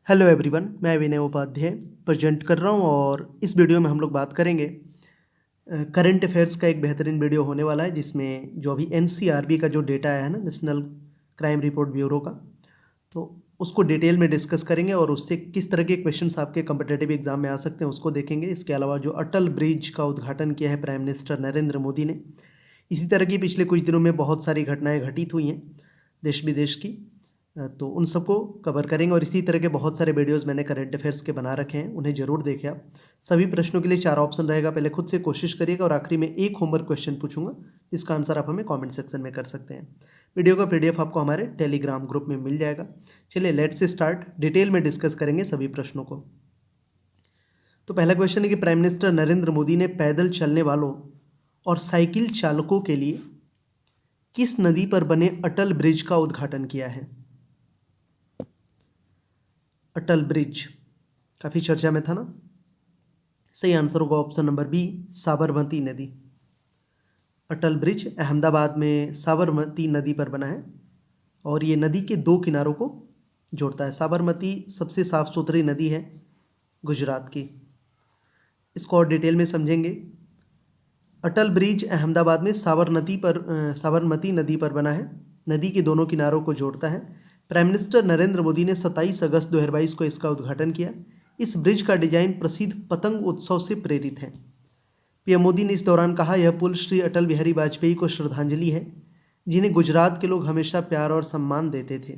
Hello everyone, मैं विनय Upadhyay present कर रहा हूँ और इस वीडियो में हम लोग बात करेंगे करंट अफेयर्स का एक बेहतरीन वीडियो होने वाला है जिसमें जो अभी एनसीआरबी का जो डेटा आया है ना, नेशनल क्राइम रिपोर्ट ब्यूरो का, तो उसको डिटेल में डिस्कस करेंगे और उससे किस तरह के क्वेश्चंस आपके कम्पिटेटिव एग्जाम में आ सकते हैं उसको देखेंगे। इसके अलावा जो अटल ब्रिज का उद्घाटन किया है प्राइम मिनिस्टर नरेंद्र मोदी ने, इसी तरह की पिछले कुछ दिनों में बहुत सारी घटनाएं घटित हुई हैं देश विदेश की, तो उन सबको कवर करेंगे। और इसी तरह के बहुत सारे वीडियोस मैंने करंट अफेयर्स के बना रखे हैं, उन्हें जरूर देखें आप। सभी प्रश्नों के लिए 4 ऑप्शन रहेगा, पहले खुद से कोशिश करिएगा और आखिरी में एक होमवर्क क्वेश्चन पूछूंगा जिसका आंसर आप हमें कमेंट सेक्शन में कर सकते हैं। वीडियो का पीडीएफ आपको हमारे टेलीग्राम ग्रुप में मिल जाएगा। चलिए लेट्स स्टार्ट, डिटेल में डिस्कस करेंगे सभी प्रश्नों को। तो पहला क्वेश्चन है कि प्राइम मिनिस्टर नरेंद्र मोदी ने पैदल चलने वालों और साइकिल चालकों के लिए किस नदी पर बने अटल ब्रिज का उद्घाटन किया है? अटल ब्रिज काफ़ी चर्चा में था ना। सही आंसर होगा ऑप्शन नंबर बी, साबरमती नदी। अटल ब्रिज अहमदाबाद में साबरमती नदी पर बना है और ये नदी के 2 किनारों को जोड़ता है। साबरमती सबसे साफ सुथरी नदी है गुजरात की। इसको और डिटेल में समझेंगे। अटल ब्रिज अहमदाबाद में साबरमती नदी पर बना है, नदी के दोनों किनारों को जोड़ता है। प्राइम मिनिस्टर नरेंद्र मोदी ने 27 अगस्त 2022 को इसका उद्घाटन किया। इस ब्रिज का डिजाइन प्रसिद्ध पतंग उत्सव से प्रेरित है। पीएम मोदी ने इस दौरान कहा, यह पुल श्री अटल बिहारी वाजपेयी को श्रद्धांजलि है, जिन्हें गुजरात के लोग हमेशा प्यार और सम्मान देते थे।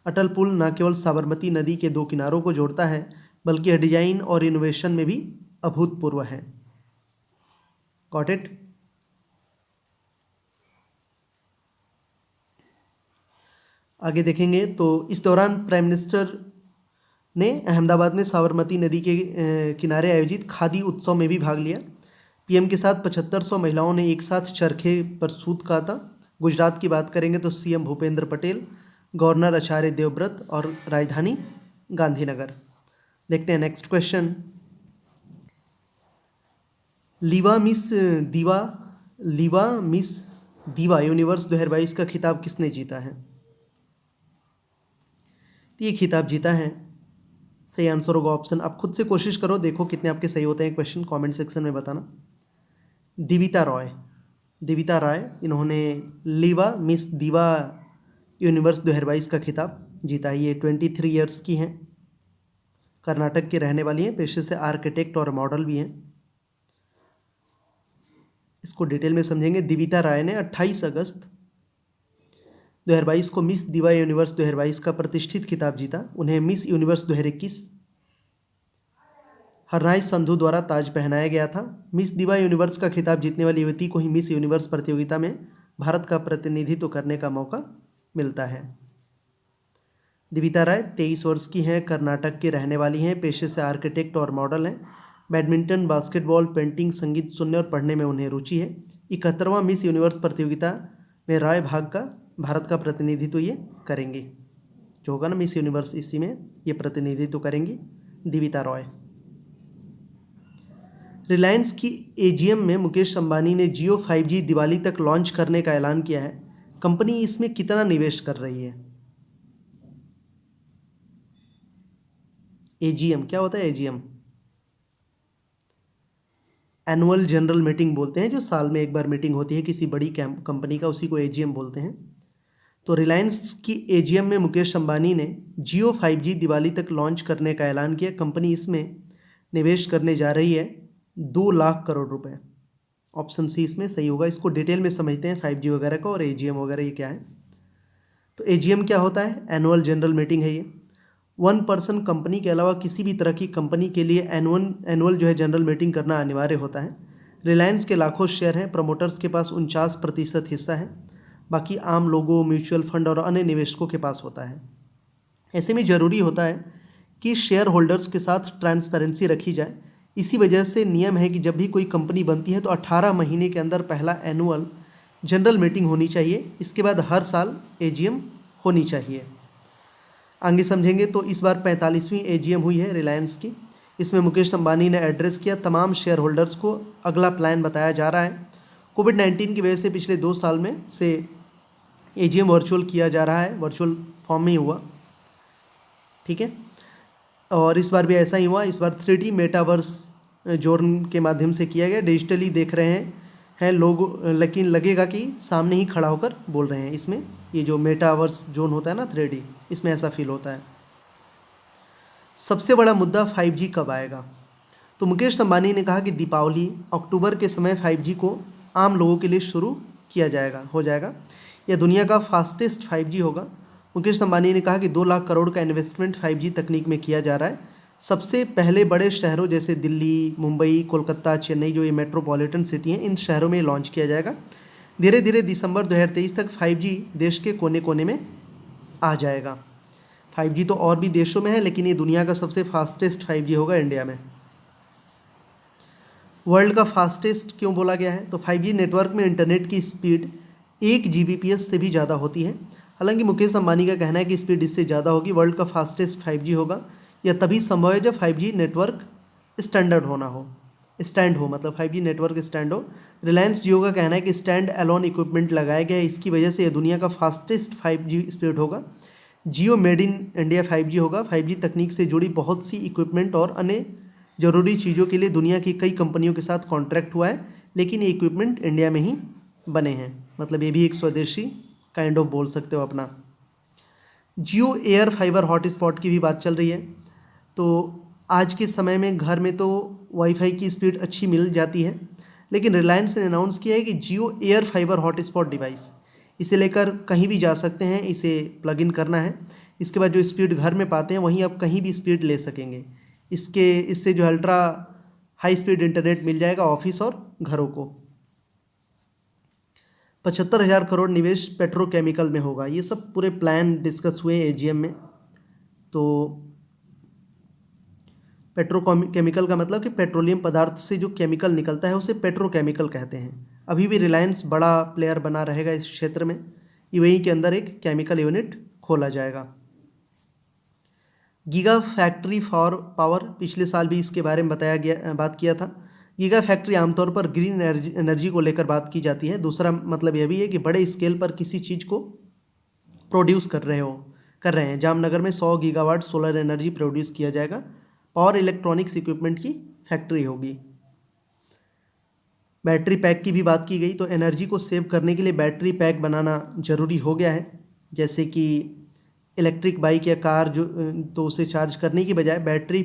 अटल पुल न केवल साबरमती नदी के 2 किनारों को जोड़ता है, बल्कि यह डिजाइन और इनोवेशन में भी अभूतपूर्व है। Got it? आगे देखेंगे तो इस दौरान प्राइम मिनिस्टर ने अहमदाबाद में साबरमती नदी के किनारे आयोजित खादी उत्सव में भी भाग लिया। पीएम के साथ 7500 महिलाओं ने एक साथ चरखे पर सूत काता। गुजरात की बात करेंगे तो सीएम भूपेंद्र पटेल, गवर्नर आचार्य देवव्रत और राजधानी गांधीनगर। देखते हैं नेक्स्ट क्वेश्चन। लीवा मिस दीवा यूनिवर्स 2022 का खिताब किसने जीता है? ये खिताब जीता है, सही आंसर होगा ऑप्शन, आप खुद से कोशिश करो, देखो कितने आपके सही होते हैं क्वेश्चन, कमेंट सेक्शन में बताना। दिविता रॉय इन्होंने लीवा मिस दीवा यूनिवर्स 2022 का खिताब जीता है। ये 23 ईयर्स की हैं, कर्नाटक की रहने वाली हैं, पेशे से आर्किटेक्ट और मॉडल भी हैं। इसको डिटेल में समझेंगे। दिविता राय ने 28 अगस्त 2022 को मिस दीवा यूनिवर्स 2022 का प्रतिष्ठित खिताब जीता। उन्हें मिस यूनिवर्स 2021 हरनाई संधू द्वारा ताज पहनाया गया था। मिस दीवा यूनिवर्स का खिताब जीतने वाली युवती को ही मिस यूनिवर्स प्रतियोगिता में भारत का प्रतिनिधित्व करने का मौका मिलता है। दिविता राय 23 वर्ष की हैं, कर्नाटक की रहने वाली हैं, पेशे से आर्किटेक्ट और मॉडल हैं। बैडमिंटन, बास्केटबॉल, पेंटिंग, संगीत सुनने और पढ़ने में उन्हें रुचि है। 71वां मिस यूनिवर्स प्रतियोगिता में राय भारत का प्रतिनिधित्व ये करेंगी, जो होगा ना मिस यूनिवर्स, इसी में ये प्रतिनिधित्व करेंगी दिविता रॉय। रिलायंस की एजीएम में मुकेश अंबानी ने जियो 5G दिवाली तक लॉन्च करने का ऐलान किया है। कंपनी इसमें कितना निवेश कर रही है? एजीएम क्या होता है? एजीएम एनुअल जनरल मीटिंग बोलते हैं, जो साल में एक बार मीटिंग होती है किसी बड़ी कंपनी का, उसी को एजीएम बोलते हैं। तो रिलायंस की एजीएम में मुकेश अंबानी ने जियो 5G दिवाली तक लॉन्च करने का ऐलान किया। कंपनी इसमें निवेश करने जा रही है 2 लाख करोड़ रुपए। ऑप्शन सी इसमें सही होगा। इसको डिटेल में समझते हैं 5G वगैरह का और एजीएम वगैरह ये क्या है। तो एजीएम क्या होता है? एनुअल जनरल मीटिंग है ये। 1 पर्सन कंपनी के अलावा किसी भी तरह की कंपनी के लिए एनुअल जो है जनरल मीटिंग करना अनिवार्य होता है। रिलायंस के लाखों शेयर हैं, प्रमोटर्स के पास 49% हिस्सा है, बाकी आम लोगों, म्यूचुअल फंड और अन्य निवेशकों के पास होता है। ऐसे में ज़रूरी होता है कि शेयर होल्डर्स के साथ ट्रांसपेरेंसी रखी जाए। इसी वजह से नियम है कि जब भी कोई कंपनी बनती है तो 18 महीने के अंदर पहला एनुअल जनरल मीटिंग होनी चाहिए। इसके बाद हर साल एजीएम होनी चाहिए। आगे समझेंगे तो इस बार 45वीं एजीएम हुई है रिलायंस की। इसमें मुकेश अंबानी ने एड्रेस किया, तमाम शेयर होल्डर्स को अगला प्लान बताया जा रहा है। कोविड-19 की वजह से पिछले 2 साल में से एजीएम वर्चुअल किया जा रहा है, वर्चुअल फॉर्म में ही हुआ, ठीक है। और इस बार भी ऐसा ही हुआ। इस बार 3D मेटावर्स जोन के माध्यम से किया गया। डिजिटली देख रहे हैं लोग, लेकिन लगेगा कि सामने ही खड़ा होकर बोल रहे हैं। इसमें ये जो मेटावर्स जोन होता है ना 3D, इसमें ऐसा फील होता है। सबसे बड़ा मुद्दा 5G कब आएगा? तो मुकेश अंबानी ने कहा कि दीपावली अक्टूबर के समय 5G को आम लोगों के लिए शुरू किया हो जाएगा। यह दुनिया का फास्टेस्ट 5G होगा। मुकेश अंबानी ने कहा कि 2 लाख करोड़ का इन्वेस्टमेंट 5G तकनीक में किया जा रहा है। सबसे पहले बड़े शहरों जैसे दिल्ली, मुंबई, कोलकाता, चेन्नई, जो ये मेट्रोपॉलिटन सिटी हैं, इन शहरों में लॉन्च किया जाएगा। धीरे धीरे दिसंबर 2023 तक 5G देश के कोने कोने में आ जाएगा। 5G तो और भी देशों में है, लेकिन ये दुनिया का सबसे फास्टेस्ट 5G होगा इंडिया में। वर्ल्ड का फास्टेस्ट क्यों बोला गया है? तो 5G नेटवर्क में इंटरनेट की स्पीड 1 Gbps से भी ज़्यादा होती है। हालांकि मुकेश अंबानी का कहना है कि स्पीड इससे ज़्यादा होगी। वर्ल्ड का फास्टेस्ट 5G होगा। यह तभी संभव है जब 5G नेटवर्क स्टैंड हो, मतलब 5G नेटवर्क स्टैंड हो। रिलायंस जियो का कहना है कि स्टैंड एलोन इक्विपमेंट लगाया गया है, इसकी वजह से यह दुनिया का फास्टेस्ट 5G स्पीड होगा। जियो मेड इन इंडिया 5G होगा। 5G तकनीक से जुड़ी बहुत सी इक्विपमेंट और अन्य ज़रूरी चीज़ों के लिए दुनिया की कई कंपनियों के साथ कॉन्ट्रैक्ट हुआ है, लेकिन ये इक्विपमेंट इंडिया में ही बने हैं। मतलब ये भी एक स्वदेशी काइंड ऑफ बोल सकते हो अपना। जियो एयर फाइबर हॉटस्पॉट की भी बात चल रही है। तो आज के समय में घर में तो वाईफाई की स्पीड अच्छी मिल जाती है, लेकिन रिलायंस ने अनाउंस किया है कि जियो एयर फाइबर हॉटस्पॉट डिवाइस, इसे लेकर कहीं भी जा सकते हैं। इसे प्लग इन करना है। इसके बाद जो स्पीड घर में पाते हैं, वहीं आप कहीं भी स्पीड ले सकेंगे। इससे जो अल्ट्रा हाई स्पीड इंटरनेट मिल जाएगा ऑफिस और घरों को। 75,000 करोड़ निवेश पेट्रोकेमिकल में होगा। ये सब पूरे प्लान डिस्कस हुए एजीएम में। तो पेट्रोकेमिकल का मतलब कि पेट्रोलियम पदार्थ से जो केमिकल निकलता है उसे पेट्रोकेमिकल कहते हैं। अभी भी रिलायंस बड़ा प्लेयर बना रहेगा इस क्षेत्र में। यूएई के अंदर एक केमिकल यूनिट खोला जाएगा। गीगा फैक्ट्री फॉर पावर, पिछले साल भी इसके बारे में बात किया था। गीगा फैक्ट्री आमतौर पर ग्रीन एनर्जी को लेकर बात की जाती है। दूसरा मतलब यह भी है कि बड़े स्केल पर किसी चीज़ को प्रोड्यूस कर रहे हैं। जामनगर में 100 गीगावाट सोलर एनर्जी प्रोड्यूस किया जाएगा। पावर इलेक्ट्रॉनिक्स इक्विपमेंट की फैक्ट्री होगी। बैटरी पैक की भी बात की गई। तो एनर्जी को सेव करने के लिए बैटरी पैक बनाना ज़रूरी हो गया है। जैसे कि इलेक्ट्रिक बाइक या कार तो उसे चार्ज करने की बजाय बैटरी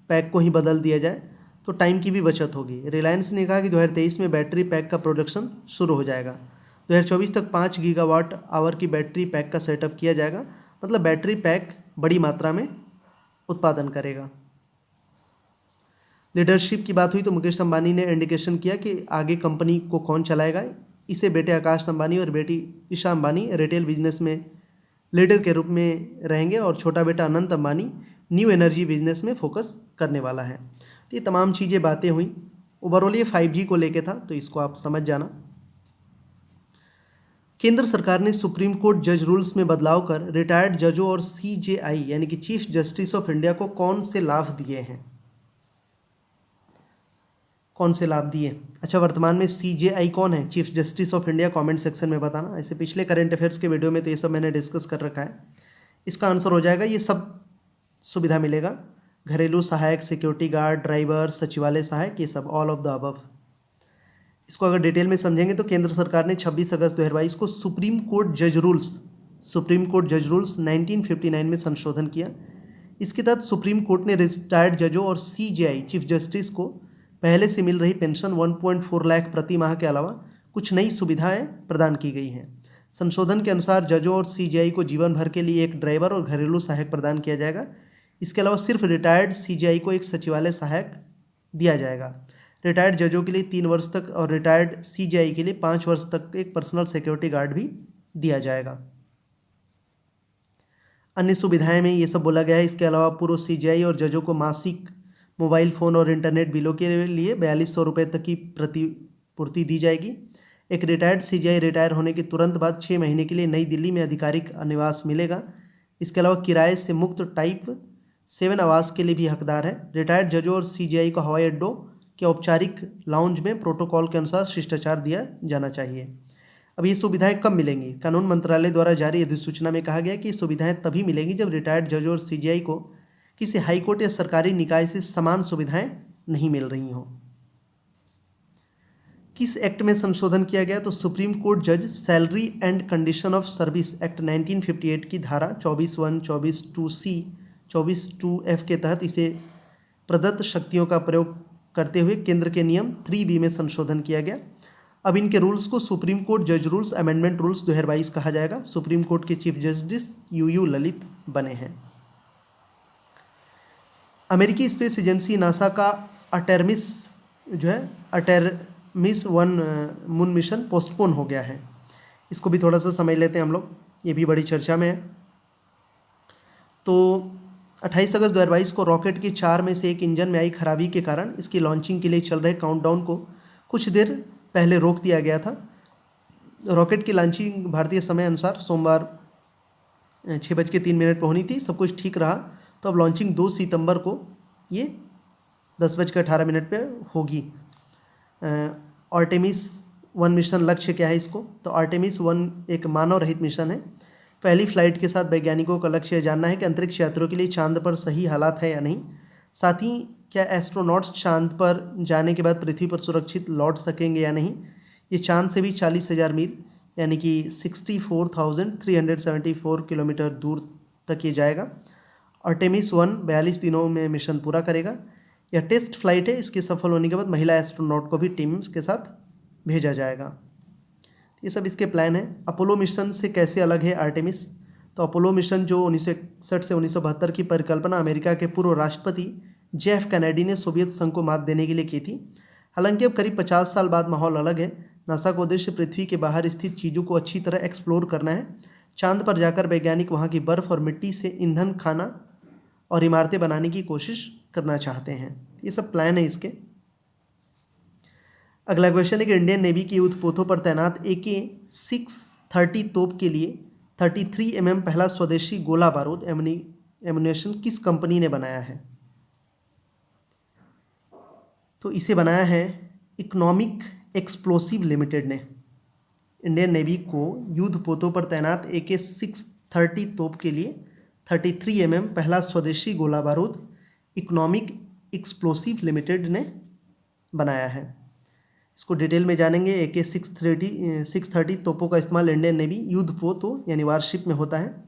पैक को ही बदल दिया जाए तो टाइम की भी बचत होगी। रिलायंस ने कहा कि 2023 में बैटरी पैक का प्रोडक्शन शुरू हो जाएगा। 2024 तक 5 गीगावाट आवर की बैटरी पैक का सेटअप किया जाएगा। मतलब बैटरी पैक बड़ी मात्रा में उत्पादन करेगा। लीडरशिप की बात हुई तो मुकेश अंबानी ने इंडिकेशन किया कि आगे कंपनी को कौन चलाएगा। इसे बेटे आकाश अंबानी और बेटी ईशा अंबानी रिटेल बिजनेस में लीडर के रूप में रहेंगे और छोटा बेटा Anant Ambani new energy business में फोकस करने वाला है। तो ये तमाम चीज़ें बातें हुई। ओवरऑल ये 5G को लेके था, तो इसको आप समझ जाना। केंद्र सरकार ने सुप्रीम कोर्ट जज रूल्स में बदलाव कर रिटायर्ड जजों और CJI यानी कि चीफ जस्टिस ऑफ इंडिया को कौन से लाभ दिए हैं? कौन से लाभ दिए? अच्छा, वर्तमान में CJI कौन है? Chief justice of India. Comment section में बताना। ऐसे पिछले करंट अफेयर्स के वीडियो में तो ये सब मैंने डिस्कस कर रखा है। इसका आंसर हो जाएगा, ये सब सुविधा मिलेगा। घरेलू सहायक, सिक्योरिटी गार्ड, ड्राइवर, सचिवालय सहायक, ये सब ऑल ऑफ द अबव। इसको अगर डिटेल में समझेंगे तो केंद्र सरकार ने 26 अगस्त 2022 को सुप्रीम कोर्ट जज रूल्स 1959 में संशोधन किया। इसके तहत सुप्रीम कोर्ट ने रिटायर्ड जजों और CJI चीफ जस्टिस को पहले से मिल रही पेंशन 1.4 लाख प्रति माह के अलावा कुछ नई सुविधाएं प्रदान की गई हैं। संशोधन के अनुसार जजों और CJI को जीवन भर के लिए एक ड्राइवर और घरेलू सहायक प्रदान किया जाएगा। इसके अलावा सिर्फ रिटायर्ड CJI को एक सचिवालय सहायक दिया जाएगा। रिटायर्ड जजों के लिए 3 वर्ष तक और रिटायर्ड CJI के लिए 5 वर्ष तक एक पर्सनल सिक्योरिटी गार्ड भी दिया जाएगा। अन्य सुविधाएं में ये सब बोला गया है। इसके अलावा पूर्व CJI और जजों को मासिक मोबाइल फ़ोन और इंटरनेट बिलों के लिए 4200 रुपये तक की प्रतिपूर्ति दी जाएगी। एक रिटायर्ड CJI रिटायर होने के तुरंत बाद 6 महीने के लिए नई दिल्ली में आधिकारिक निवास मिलेगा। इसके अलावा किराए से मुक्त टाइप 7 आवास के लिए भी हकदार है। रिटायर्ड जजों और CJI को हवाई अड्डों के औपचारिक लाउंज में प्रोटोकॉल के अनुसार शिष्टाचार दिया जाना चाहिए। अब ये सुविधाएं कब मिलेंगी? कानून मंत्रालय द्वारा जारी अधिसूचना में कहा गया कि ये सुविधाएं तभी मिलेंगी जब रिटायर्ड जजों और CJI को किसी हाईकोर्ट या सरकारी निकाय से समान सुविधाएं नहीं मिल रही हों। किस एक्ट में संशोधन किया गया? तो सुप्रीम कोर्ट जज salary and condition of service act 1958 की धारा 24(1), 24(2)(c), 24(2)(f) के तहत इसे प्रदत्त शक्तियों का प्रयोग करते हुए केंद्र के नियम 3B में संशोधन किया गया। अब इनके रूल्स को सुप्रीम कोर्ट जज रूल्स अमेंडमेंट रूल्स 2022 कहा जाएगा। सुप्रीम कोर्ट के चीफ जस्टिस UU ललित बने हैं। अमेरिकी स्पेस एजेंसी नासा का अटेरमिस जो है अटेरमिस 1 मून मिशन पोस्टपोन हो गया है। इसको भी थोड़ा सा समझ लेते हैं हम लोग, ये भी बड़ी चर्चा में है। तो 28 अगस्त 2022 को रॉकेट के 4 में से एक इंजन में आई खराबी के कारण इसकी लॉन्चिंग के लिए चल रहे काउंटडाउन को कुछ देर पहले रोक दिया गया था। रॉकेट की लॉन्चिंग भारतीय समय अनुसार सोमवार 6:03 पर होनी थी। सब कुछ ठीक रहा तो अब लॉन्चिंग 2 सितंबर को ये 10:18 पे होगी। आर्टेमिस 1 मिशन लक्ष्य क्या है इसको? तो आर्टेमिस 1 एक मानव रहित मिशन है। पहली फ्लाइट के साथ वैज्ञानिकों का लक्ष्य जानना है कि अंतरिक्ष यात्रियों के लिए चांद पर सही हालात है या नहीं। साथ ही क्या एस्ट्रोनॉट्स चांद पर जाने के बाद पृथ्वी पर सुरक्षित लौट सकेंगे या नहीं। ये चांद से भी 40,000 मील यानी कि 64,374 किलोमीटर दूर तक ये जाएगा। आर्टेमिस 1 42 दिनों में मिशन पूरा करेगा। यह टेस्ट फ्लाइट है। इसके सफल होने के बाद महिला एस्ट्रोनॉट को भी टीम के साथ भेजा जाएगा। ये सब इसके प्लान है। अपोलो मिशन से कैसे अलग है आर्टेमिस? तो अपोलो मिशन जो 1961 से 1972 की परिकल्पना अमेरिका के पूर्व राष्ट्रपति JF कैनेडी ने सोवियत संघ को मात देने के लिए की थी। हालांकि अब करीब 50 साल बाद माहौल अलग है। नासा का उद्देश्य पृथ्वी के बाहर स्थित चीज़ों को अच्छी तरह एक्सप्लोर करना है। चांद पर जाकर वैज्ञानिक वहाँ की बर्फ़ और मिट्टी से ईंधन, खाना और इमारतें बनाने की कोशिश करना चाहते हैं। ये सब प्लान है इसके। अगला क्वेश्चन है कि इंडियन नेवी की युद्ध पोतों पर तैनात AK-630 तोप के लिए 33 mm पहला स्वदेशी गोला बारूद एमुनेशन किस कंपनी ने बनाया है? तो इसे बनाया है इकोनॉमिक एक्सप्लोसिव लिमिटेड ने। इंडियन नेवी को युद्ध पोतों पर तैनात AK-630 तोप के लिए 33 mm पहला स्वदेशी गोला बारूद इकोनॉमिक एक्सप्लोसिव लिमिटेड ने बनाया है। इसको डिटेल में जानेंगे। AK-630 तोपों का इस्तेमाल इंडियन नेवी युद्ध पोतों यानी वारशिप में होता है।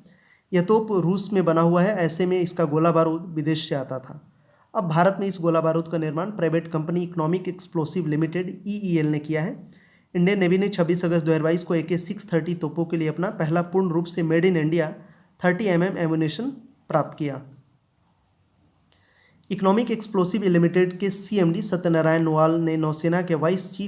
यह तोप रूस में बना हुआ है। ऐसे में इसका गोला बारूद विदेश से आता था। अब भारत में इस गोला बारूद का निर्माण private company economic explosive limited EEL ने किया है। इंडियन नेवी ने 26 अगस्त 2022 को AK-630 तोपों के लिए अपना पहला पूर्ण रूप से made in India 30 mm ammunition प्राप्त किया। इकोनॉमिक एक्सप्लोसिव लिमिटेड के CMD सत्यनारायण नोवाल ने नौसेना के वाइस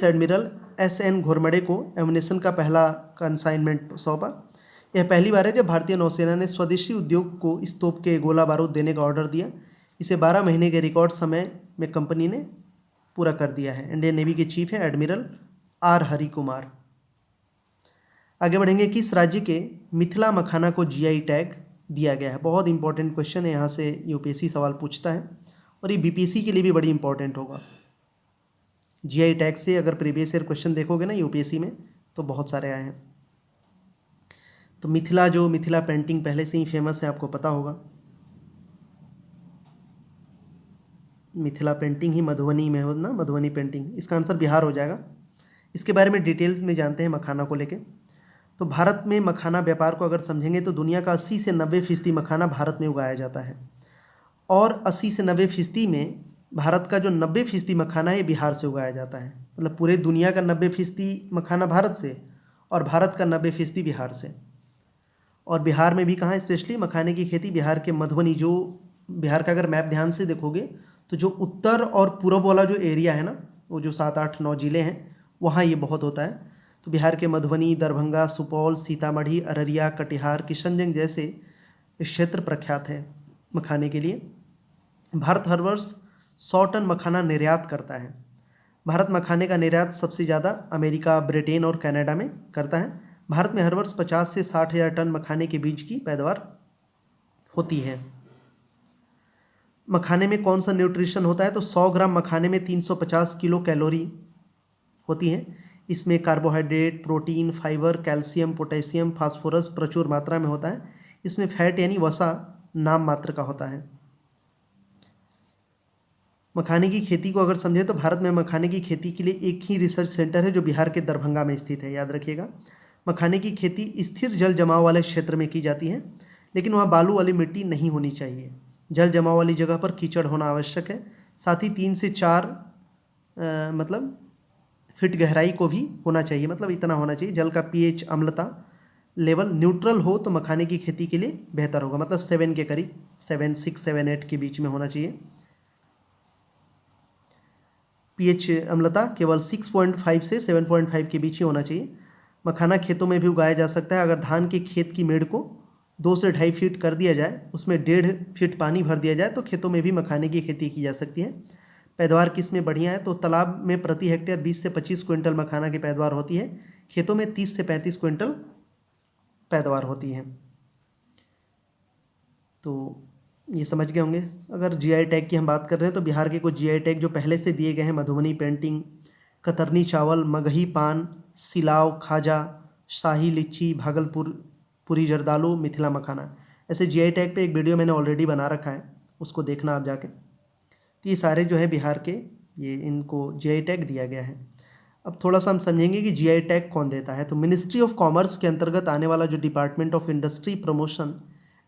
एडमिरल SN घोरमडे को एमुनेशन का पहला कंसाइनमेंट सौंपा। यह पहली बार है जब भारतीय नौसेना ने स्वदेशी उद्योग को इस तोप के गोला बारूद देने का ऑर्डर दिया। इसे 12 महीने के रिकॉर्ड समय में कंपनी ने पूरा कर दिया है। इंडियन नेवी के चीफ हैं एडमिरल R हरि कुमार। आगे बढ़ेंगे। किस राज्य के मिथिला मखाना को GI टैग दिया गया है? बहुत इंपॉर्टेंट क्वेश्चन है। यहाँ से UPSC सवाल पूछता है और ये BPSC के लिए भी बड़ी इंपॉर्टेंट होगा। GI टैग से अगर प्रीवियस ईयर क्वेश्चन देखोगे ना UPSC में तो बहुत सारे आए हैं। तो मिथिला पेंटिंग पहले से ही फेमस है, आपको पता होगा। मिथिला पेंटिंग ही मधुबनी में हो ना, मधुबनी पेंटिंग। इसका आंसर बिहार हो जाएगा। इसके बारे में डिटेल्स में जानते हैं मखाना को लेके। तो भारत में मखाना व्यापार को अगर समझेंगे तो दुनिया का 80 से 90% मखाना भारत में उगाया जाता है और 80 से 90% में भारत का जो 90% मखाना है बिहार से उगाया जाता है। मतलब पूरे दुनिया का 90% मखाना भारत से और भारत का 90% बिहार से। और बिहार में भी कहाँ स्पेशली मखाने की खेती? बिहार के मधुबनी, जो बिहार का अगर मैप ध्यान से देखोगे तो जो उत्तर और पूर्व वाला जो एरिया है ना, वो जो 7, 8, 9 जिले हैं वहाँ ये बहुत होता है। तो बिहार के मधुबनी, दरभंगा, सुपौल, सीतामढ़ी, अररिया, कटिहार, किशनगंज जैसे क्षेत्र प्रख्यात है मखाने के लिए। भारत हर वर्ष 100 टन मखाना निर्यात करता है। भारत मखाने का निर्यात सबसे ज़्यादा अमेरिका, ब्रिटेन और कनाडा में करता है। भारत में हर वर्ष 50 से 60 हज़ार टन मखाने के बीज की पैदावार होती है। मखाने में कौन सा न्यूट्रिशन होता है? तो 100 ग्राम मखाने में 350 किलो कैलोरी होती है। इसमें carbohydrate, protein, fibre, calcium, potassium, phosphorus प्रचुर मात्रा में होता है। इसमें फैट यानी वसा नाम मात्र का होता है। मखाने की खेती को अगर समझें तो भारत में मखाने की खेती के लिए एक ही रिसर्च सेंटर है जो बिहार के दरभंगा में स्थित है, याद रखिएगा। मखाने की खेती स्थिर जल जमाव वाले क्षेत्र में की जाती है, लेकिन वहाँ बालू वाली मिट्टी नहीं होनी चाहिए। जल जमाव वाली जगह पर कीचड़ होना आवश्यक है। साथ ही 3 से 4 मतलब फीट गहराई को भी होना चाहिए, मतलब इतना होना चाहिए। जल का पीएच अम्लता लेवल न्यूट्रल हो तो मखाने की खेती के लिए बेहतर होगा, मतलब 7 के करीब, 7, 6, 7, 8 के बीच में होना चाहिए। पीएच अम्लता केवल 6.5 से 7.5 के बीच ही होना चाहिए। मखाना खेतों में भी उगाया जा सकता है। अगर धान के खेत की मेड़ को 2 से 2.5 फीट कर दिया जाए, उसमें 1.5 फीट पानी भर दिया जाए तो खेतों में भी मखाने की खेती की जा सकती है। पैदावार किस में बढ़िया है तो तालाब में प्रति हेक्टेयर 20 से 25 क्विंटल मखाना की पैदावार होती है। खेतों में 30 से 35 क्विंटल पैदावार होती है। तो ये समझ गए होंगे। अगर जीआई टैग की हम बात कर रहे हैं तो बिहार के कुछ जीआई टैग जो पहले से दिए गए हैं: मधुबनी पेंटिंग, कतरनी चावल, मगही पान, सिलाव खाजा, शाही लीची, भागलपुर पुरी जर्दालू, मिथिला मखाना। ऐसे जीआई टैग पे एक वीडियो मैंने ऑलरेडी बना रखा है, उसको देखना आप जाके। तो ये सारे जो है बिहार के, ये इनको जीआई टैग दिया गया है। अब थोड़ा सा हम समझेंगे कि जीआई टैग कौन देता है। तो मिनिस्ट्री ऑफ कॉमर्स के अंतर्गत आने वाला जो department of industry promotion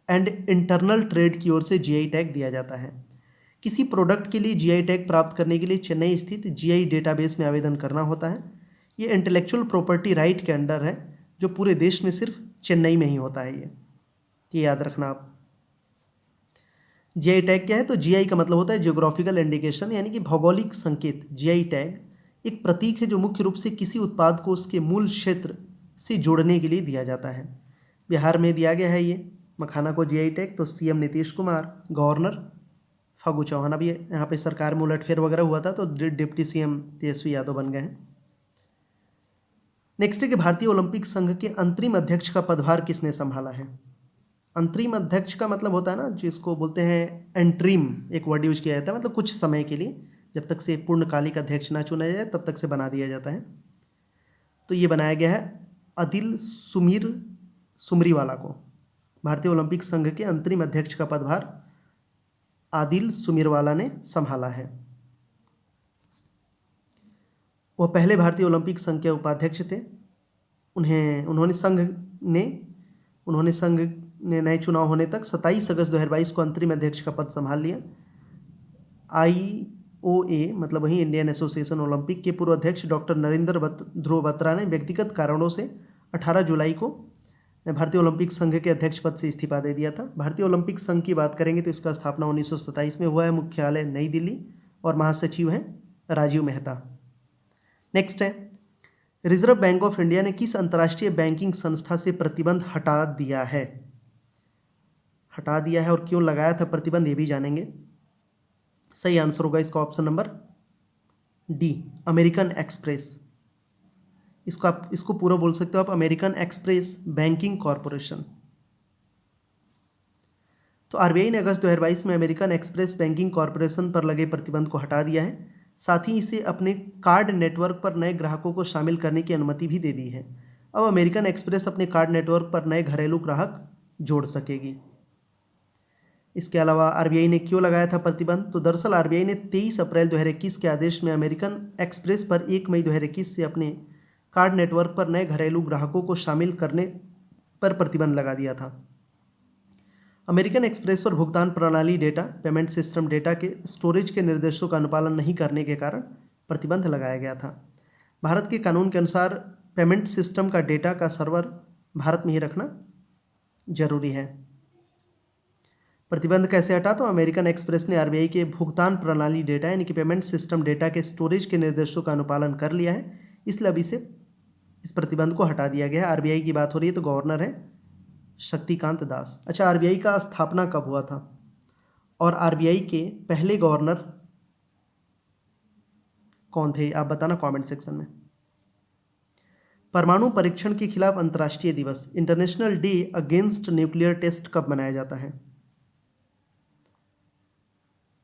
and internal trade की ओर से जीआई टैग दिया जाता है। किसी प्रोडक्ट के लिए जीआई टैग प्राप्त करने के लिए चेन्नई स्थित जीआई डेटाबेस में आवेदन करना होता है। ये इंटेलेक्चुअल प्रॉपर्टी राइट के अंडर है, जो पूरे देश में सिर्फ चेन्नई में ही होता है। ये याद रखना आप। जीआई टैग क्या है तो जीआई का मतलब होता है जियोग्राफिकल इंडिकेशन, यानी कि भौगोलिक संकेत। जीआई टैग एक प्रतीक है जो मुख्य रूप से किसी उत्पाद को उसके मूल क्षेत्र से जोड़ने के लिए दिया जाता है। बिहार में दिया गया है ये मखाना को जीआई टैग। तो सीएम नीतीश कुमार, गवर्नर फागू चौहान, अभी यहाँ पे सरकार में उलटफेर वगैरह हुआ था तो डिप्टी सीएम तेजस्वी यादव बन गए हैं। नेक्स्ट है कि भारतीय ओलंपिक संघ के अंतरिम अध्यक्ष का पदभार किसने संभाला है। अंतरिम अध्यक्ष का मतलब होता है ना, जिसको बोलते हैं एंट्रीम, एक वर्ड यूज किया जाता है, मतलब कुछ समय के लिए, जब तक से पूर्णकालिक अध्यक्ष ना चुना जाए तब तक से बना दिया जाता है। तो ये बनाया गया है अदिल सुमरीवाला को। भारतीय ओलंपिक संघ के अंतरिम अध्यक्ष का पदभार आदिल सुमरीवाला ने संभाला है। वह पहले भारतीय ओलंपिक संघ के उपाध्यक्ष थे। उन्होंने संघ ने नए चुनाव होने तक 27 अगस्त 2022 को अंतरिम अध्यक्ष का पद संभाल लिया। IOA मतलब वही इंडियन एसोसिएशन ओलंपिक के पूर्व अध्यक्ष डॉक्टर नरेंद्र ध्रुव बत्रा ने व्यक्तिगत कारणों से 18 जुलाई को भारतीय ओलंपिक संघ के अध्यक्ष पद से इस्तीफा दे दिया था। भारतीय ओलंपिक संघ की बात करेंगे तो इसका स्थापना 1927 में हुआ है। मुख्यालय नई दिल्ली और महासचिव हैं राजीव मेहता। नेक्स्ट है, रिजर्व बैंक ऑफ इंडिया ने किस अंतर्राष्ट्रीय बैंकिंग संस्था से प्रतिबंध हटा दिया है और क्यों लगाया था प्रतिबंध, ये भी जानेंगे। सही आंसर होगा इसका option number D, American express. इसको पूरा बोल सकते हो आप, अमेरिकन एक्सप्रेस बैंकिंग कॉरपोरेशन। तो आरबीआई ने अगस्त 2022 में अमेरिकन एक्सप्रेस बैंकिंग कॉरपोरेशन पर लगे प्रतिबंध को हटा दिया है। साथ ही इसे अपने कार्ड नेटवर्क पर नए ग्राहकों को शामिल करने की अनुमति भी दे दी है। अब अमेरिकन एक्सप्रेस अपने कार्ड नेटवर्क पर नए घरेलू ग्राहक जोड़ सकेगी। इसके अलावा आरबीआई ने क्यों लगाया था प्रतिबंध, तो दरअसल आरबीआई ने 23 अप्रैल 2021 के आदेश में अमेरिकन एक्सप्रेस पर 1 मई 2021 से अपने कार्ड नेटवर्क पर नए घरेलू ग्राहकों को शामिल करने पर प्रतिबंध लगा दिया था। अमेरिकन एक्सप्रेस पर भुगतान प्रणाली डेटा, पेमेंट सिस्टम डेटा के स्टोरेज के निर्देशों का अनुपालन नहीं करने के कारण प्रतिबंध लगाया गया था। भारत के कानून के अनुसार पेमेंट सिस्टम का डेटा का सर्वर भारत में ही रखना जरूरी है। प्रतिबंध कैसे हटा, तो अमेरिकन एक्सप्रेस ने आरबीआई के भुगतान प्रणाली डेटा यानी कि पेमेंट सिस्टम डेटा के स्टोरेज के निर्देशों का अनुपालन कर लिया है, इसलिए अब इस प्रतिबंध को हटा दिया गया है। आरबीआई की बात हो रही है तो गवर्नर है शक्तिकांत दास। अच्छा, आरबीआई का स्थापना कब हुआ था और आरबीआई के पहले गवर्नर कौन थे, आप बताना कमेंट सेक्शन में। परमाणु परीक्षण के खिलाफ अंतर्राष्ट्रीय दिवस, international day against nuclear test, कब मनाया जाता है,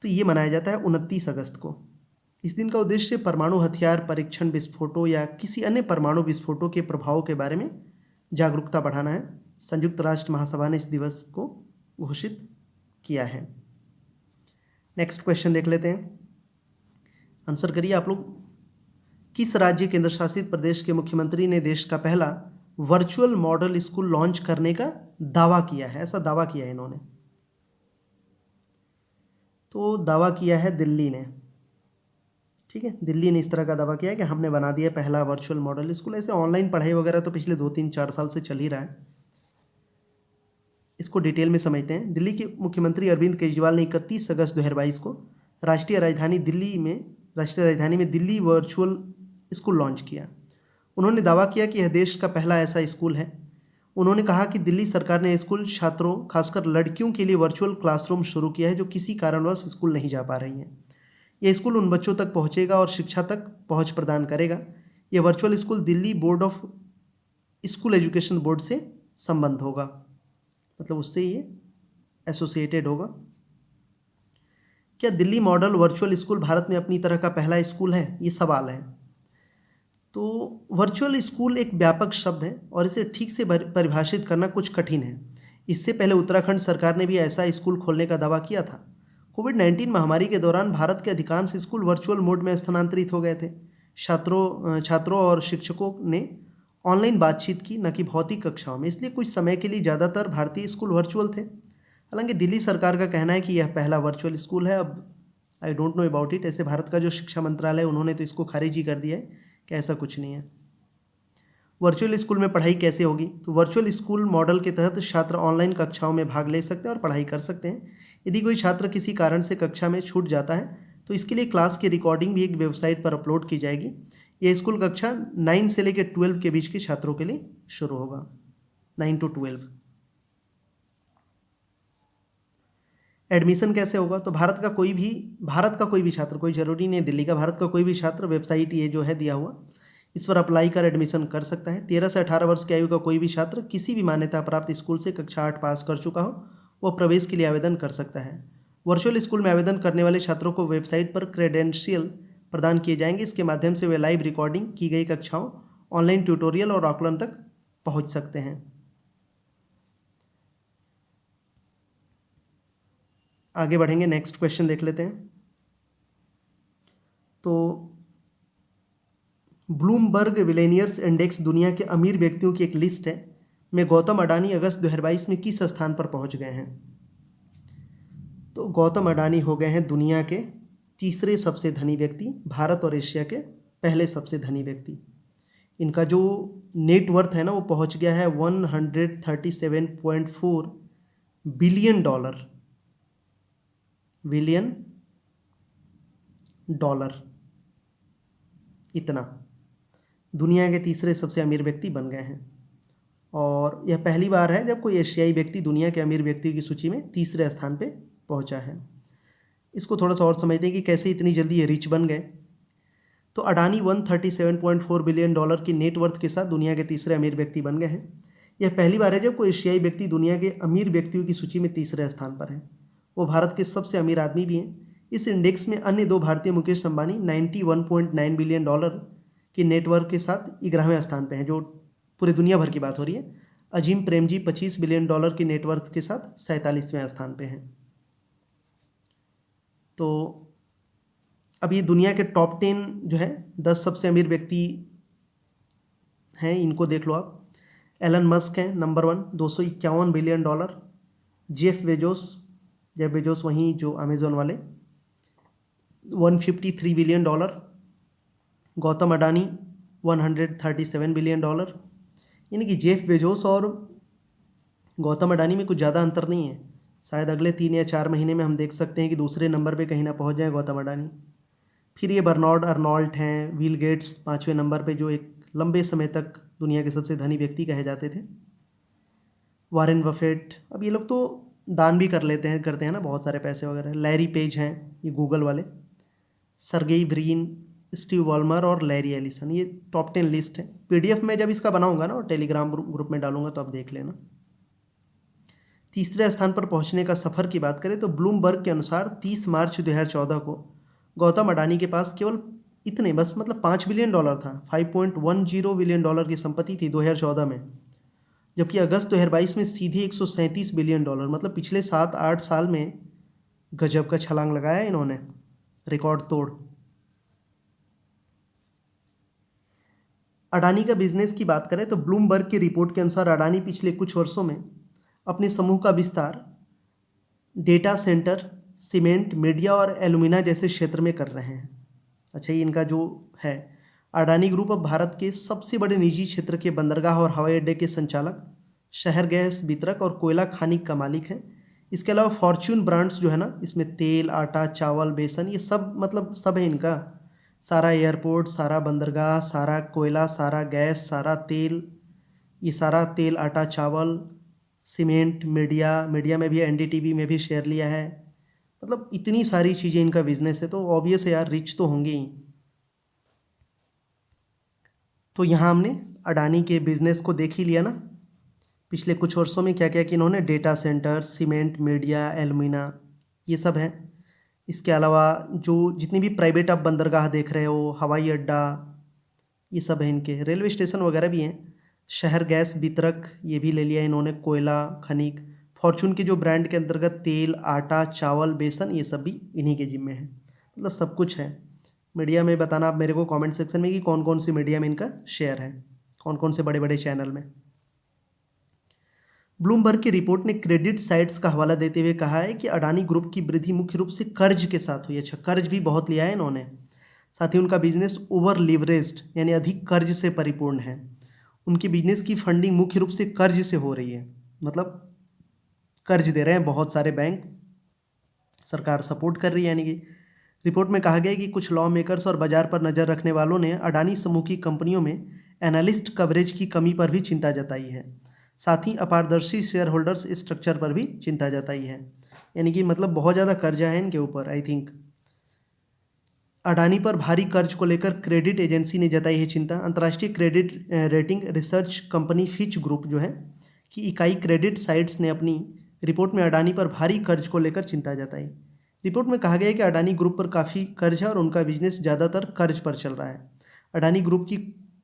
तो ये मनाया जाता है 29 अगस्त को। इस दिन का उद्देश्य परमाणु हथियार परीक्षण, विस्फोटों या किसी अन्य परमाणु विस्फोटों के प्रभावों के बारे में जागरूकता बढ़ाना है। संयुक्त राष्ट्र महासभा ने इस दिवस को घोषित किया है। नेक्स्ट क्वेश्चन देख लेते हैं, आंसर करिए आप लोग। किस राज्य केंद्र शासित प्रदेश के मुख्यमंत्री ने देश का पहला वर्चुअल मॉडल स्कूल लॉन्च करने का दावा किया है? ऐसा दावा किया है इन्होंने, तो दावा किया है दिल्ली ने। ठीक है, दिल्ली ने इस तरह का दावा किया है कि हमने बना दिया पहला वर्चुअल मॉडल स्कूल। ऐसे ऑनलाइन पढ़ाई वगैरह तो पिछले 2-3-4 साल से चल ही रहा है, इसको डिटेल में समझते हैं। दिल्ली के मुख्यमंत्री अरविंद केजरीवाल ने 31 अगस्त 2022 को राष्ट्रीय राजधानी में दिल्ली वर्चुअल स्कूल लॉन्च किया। उन्होंने दावा किया कि यह देश का पहला ऐसा स्कूल है। उन्होंने कहा कि दिल्ली सरकार ने स्कूल छात्रों, खासकर लड़कियों के लिए वर्चुअल क्लासरूम शुरू किया है जो किसी कारणवश स्कूल नहीं जा पा रही हैं। यह स्कूल उन बच्चों तक पहुंचेगा और शिक्षा तक पहुंच प्रदान करेगा। यह virtual school Delhi board of school education board से संबंध होगा, मतलब उससे ये एसोसिएटेड होगा। क्या Delhi model virtual school Bharat में अपनी तरह का पहला स्कूल है? ये सवाल है। तो वर्चुअल स्कूल एक व्यापक शब्द है और इसे ठीक से परिभाषित करना कुछ कठिन है। इससे पहले उत्तराखंड सरकार ने भी ऐसा स्कूल खोलने का दावा किया था। कोविड-19 महामारी के दौरान भारत के अधिकांश स्कूल वर्चुअल मोड में स्थानांतरित हो गए थे। छात्रों और शिक्षकों ने ऑनलाइन बातचीत की, न कि भौतिक कक्षाओं में, इसलिए कुछ समय के लिए ज़्यादातर भारतीय स्कूल वर्चुअल थे। हालांकि दिल्ली सरकार का कहना है कि यह पहला वर्चुअल स्कूल है। अब I don't know about it, ऐसे भारत का जो शिक्षा मंत्रालय है उन्होंने तो इसको खारिज ही कर दिया है कि ऐसा कुछ नहीं है। वर्चुअल स्कूल में पढ़ाई कैसे होगी? तो वर्चुअल स्कूल मॉडल के तहत छात्र ऑनलाइन कक्षाओं में भाग ले सकते हैं और पढ़ाई कर सकते हैं। यदि कोई छात्र किसी कारण से कक्षा में छूट जाता है तो इसके लिए क्लास की रिकॉर्डिंग भी एक वेबसाइट पर अपलोड की जाएगी। यह स्कूल कक्षा 9 से लेकर 12 के बीच के छात्रों के लिए शुरू होगा, 9 to 12। एडमिशन कैसे होगा? तो भारत का कोई भी छात्र, कोई ज़रूरी नहीं दिल्ली का, भारत का कोई भी छात्र, वेबसाइट ये जो है दिया हुआ, इस पर अप्लाई कर एडमिशन कर सकता है। 13 से 18 वर्ष की आयु का कोई भी छात्र किसी भी मान्यता प्राप्त स्कूल से कक्षा 8 पास कर चुका हो, वह प्रवेश के लिए आवेदन कर सकता है। वर्चुअल स्कूल में आवेदन करने वाले छात्रों को वेबसाइट पर क्रेडेंशियल प्रदान किए जाएंगे। इसके माध्यम से वे लाइव रिकॉर्डिंग की गई कक्षाओं, ऑनलाइन ट्यूटोरियल और आकलन तक पहुँच सकते हैं। आगे बढ़ेंगे, नेक्स्ट क्वेश्चन देख लेते हैं। तो ब्लूमबर्ग बिलियनियर्स इंडेक्स दुनिया के अमीर व्यक्तियों की एक लिस्ट है, में गौतम अडानी अगस्त 2022 में किस स्थान पर पहुंच गए हैं? तो गौतम अडानी हो गए हैं दुनिया के तीसरे सबसे धनी व्यक्ति, भारत और एशिया के पहले सबसे धनी व्यक्ति। इनका जो नेटवर्थ है ना वो पहुंच गया है 137.4 बिलियन डॉलर, इतना दुनिया के तीसरे सबसे अमीर व्यक्ति बन गए हैं। और यह पहली बार है जब कोई एशियाई व्यक्ति दुनिया के अमीर व्यक्ति की सूची में तीसरे स्थान पे पहुंचा है। इसको थोड़ा सा और समझते हैं कि कैसे इतनी जल्दी ये रिच बन गए। तो अडानी 137.4 बिलियन डॉलर की नेटवर्थ के साथ दुनिया के तीसरे अमीर व्यक्ति बन गए हैं। यह पहली बार है जब कोई एशियाई व्यक्ति दुनिया के अमीर व्यक्तियों की सूची में तीसरे स्थान पर है। वो भारत के सबसे अमीर आदमी भी हैं। इस इंडेक्स में अन्य दो भारतीय मुकेश अंबानी 91.9 बिलियन डॉलर की नेटवर्थ के साथ 11वें स्थान पर हैं, जो पूरी दुनिया भर की बात हो रही है। अजीम प्रेमजी 25 बिलियन डॉलर की नेटवर्थ के साथ 47वें स्थान पे हैं। तो अब ये दुनिया के टॉप 10 जो है 10 सबसे अमीर व्यक्ति हैं, इनको देख लो आप। एलन मस्क हैं number 1, 251 billion dollar. Jeff Bezos वहीं जो अमेजोन वाले, 153 billion dollar. Gautam Adani 137 billion dollar. यानी कि जेफ बेजोस और गौतम अडानी में कुछ ज़्यादा अंतर नहीं है। शायद अगले 3 या 4 महीने में हम देख सकते हैं कि दूसरे नंबर पे कहीं ना पहुंच जाए गौतम अडानी। फिर ये बर्नार्ड अर्नॉल्ट हैं, बिल गेट्स 5वें नंबर पे, जो एक लंबे समय तक दुनिया के सबसे धनी व्यक्ति कहे जाते थे। वारेन बफेट, अब ये लोग तो दान भी करते हैं ना बहुत सारे पैसे वगैरह। लैरी पेज हैं, ये गूगल वाले। सर्गेई ब्रीन, स्टीव वॉलमर और लैरी एलिसन, ये टॉप 10 लिस्ट है। PDF में जब इसका बनाऊंगा ना और टेलीग्राम ग्रुप में डालूंगा तो आप देख लेना। तीसरे स्थान पर पहुंचने का सफ़र की बात करें तो ब्लूमबर्ग के अनुसार 30 मार्च 2014 को गौतम अडानी के पास केवल इतने मतलब 5 बिलियन डॉलर था। 5.10 बिलियन डॉलर की संपत्ति थी 2014 में। जबकि अगस्त 2022 में सीधे $137 बिलियन, मतलब पिछले 7-8 साल में गजब का छलांग लगाया इन्होंने, रिकॉर्ड तोड़। अडानी का बिजनेस की बात करें तो ब्लूमबर्ग की रिपोर्ट के अनुसार अडानी पिछले कुछ वर्षों में अपने समूह का विस्तार डेटा सेंटर, सीमेंट, मीडिया और एल्यूमिना जैसे क्षेत्र में कर रहे हैं। अच्छा, ये इनका जो है, अडानी ग्रुप अब भारत के सबसे बड़े निजी क्षेत्र के बंदरगाह और हवाई अड्डे के संचालक, शहर गैस वितरक और कोयला खानी का मालिक है। इसके अलावा फॉर्च्यून ब्रांड्स जो है ना, इसमें तेल, आटा, चावल, बेसन, ये सब मतलब सब है इनका। सारा एयरपोर्ट, सारा बंदरगाह, सारा कोयला, सारा गैस, सारा तेल, ये सारा तेल, आटा, चावल, सीमेंट, मीडिया में भी, एनडीटीवी में भी शेयर लिया है। मतलब इतनी सारी चीज़ें इनका बिजनेस है, तो ऑब्वियस है यार, रिच तो होंगे ही। तो यहाँ हमने अडानी के बिजनेस को देख ही लिया ना, पिछले कुछ वर्षों में क्या क्या कि इन्होंने data centre, cement, media, alumina, ये सब है। इसके अलावा जो जितनी भी प्राइवेट आप बंदरगाह देख रहे हो, हवाई अड्डा, ये सब है इनके, रेलवे स्टेशन वगैरह भी हैं। शहर गैस वितरक, ये भी ले लिया इन्होंने, कोयला खनिक, फॉर्चून के जो ब्रांड के अंतर्गत तेल, आटा, चावल, बेसन, ये सब भी इन्हीं के जिम्मे है। मतलब सब कुछ है। मीडिया में बताना आप मेरे को कमेंट सेक्शन में कि कौन कौन सी मीडिया में इनका शेयर है, कौन कौन से बड़े बड़े चैनल में। ब्लूमबर्ग की रिपोर्ट ने क्रेडिट साइट्स का हवाला देते हुए कहा है कि अडानी ग्रुप की वृद्धि मुख्य रूप से कर्ज के साथ हुई। अच्छा, कर्ज भी बहुत लिया है इन्होंने। साथ ही उनका बिजनेस ओवर लिवरेज्ड, यानी अधिक कर्ज से परिपूर्ण है। उनकी बिजनेस की फंडिंग मुख्य रूप से कर्ज से हो रही है, मतलब कर्ज दे रहे हैं बहुत सारे बैंक, सरकार सपोर्ट कर रही है। यानी कि रिपोर्ट में कहा गया है कि कुछ लॉ मेकर्स और बाजार पर नज़र रखने वालों ने अडानी समूह की कंपनियों में एनालिस्ट कवरेज की कमी पर भी चिंता जताई है। साथ ही अपारदर्शी शेयर होल्डर्स स्ट्रक्चर पर भी चिंता जताई है। यानी कि मतलब बहुत ज़्यादा कर्जा है इनके ऊपर। आई थिंक अडानी पर भारी कर्ज को लेकर क्रेडिट एजेंसी ने जताई है चिंता। अंतर्राष्ट्रीय credit rating research company Fitch group जो है कि इकाई क्रेडिट साइट्स ने अपनी रिपोर्ट में अडानी पर भारी कर्ज को लेकर चिंता जताई। रिपोर्ट में कहा गया है कि अडानी ग्रुप पर काफ़ी कर्ज है और उनका बिजनेस ज़्यादातर कर्ज पर चल रहा है। अडानी ग्रुप की